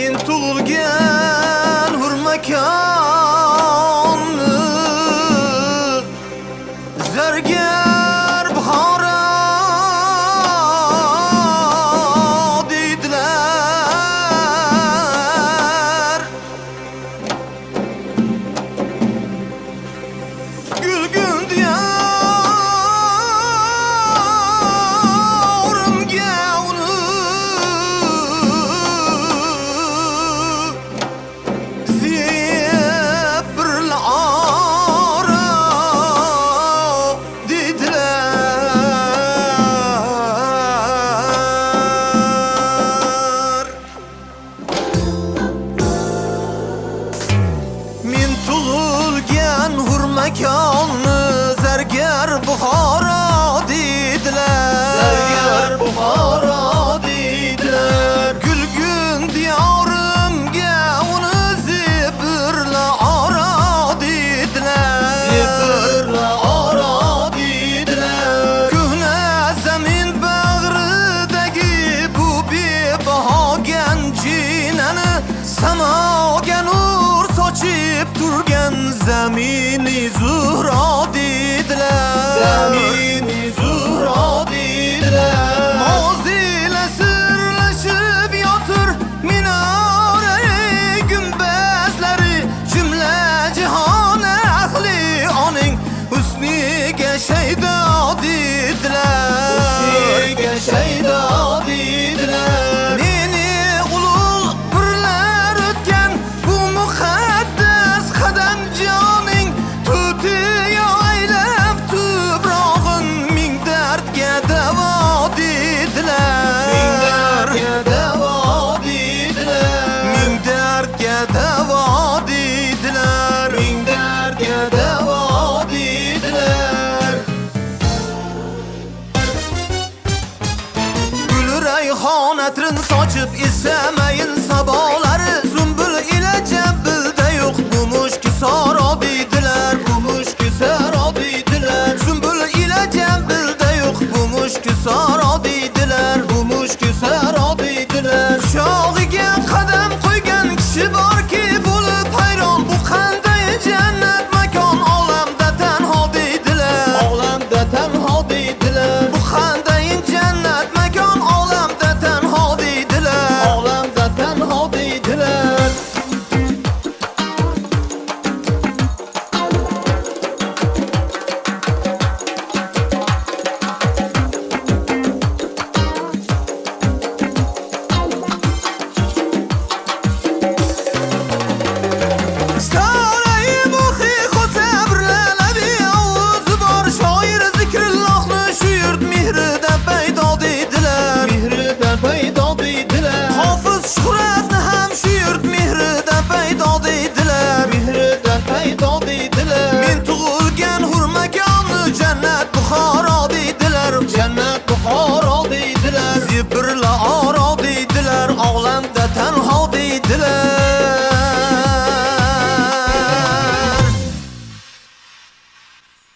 Men tug'ilgan hurmakonni zargar Buxoro deydilar. Gulgul diyorimga uni ziyib birla'ora deydilar. Men tug'ilgan hurmakonni zargar Buxoro deydilar. Zargar Buxoro deydilar. Gulgun diyorimga uni zibirla-ora deydilar. Zibirla-ora deydilar. Ko'hna zamin bag'ridagi bu bebaho ganjinani samoga nur sochib turgan zamini Zuhro deydilar. Zamini Zuhro deydilar. Mozila sirlashib yotir minora-ey gumbazlari, jumla jahon ahli oning husniga shaydo deydilar. Husniga shaydo deydilar. Meni ulug' pirlar o'tgan bu muqaddas qadamjoning to'tiyo aylab tuprog'in ming dardga davo deydilar. Ming dardga davo deydilar. Ming dardga davo deydilar. Ming dardga davo deydilar. Gul rayhon atrin sochib esamayin sabolari, zumbul ila jabilda yo'q bu mushki saro deydilar. Bu mushki saro deydilar. Zumbul ila jabilda yo'q bu mushki saro deydilar. Bu mushki saro deydilar. Shogiga qadam qo'ygan kishi borki bo'lib hayron, bu qanday jannat makon, olamda tanho deydilar. Olamda tanho deydilar. Bu qanday jannat makon, olamda tanho deydilar. Olamda tanho deydilar. Starai muhi xo'sabrlalabi ovozi bor shoir zikrullohni shu yurt mehrida paydo deydilar. Mehrida paydo deydilar. Hofiz Shuhratni ham shu yurt mehrida paydo deydilar. Mehrida paydo deydilar. Men tug'ilgan hurmakonni jannat Buxoro deydilar. Jannat Buxoro deydilar. Zibirla-ora deydilar. Olamda tanho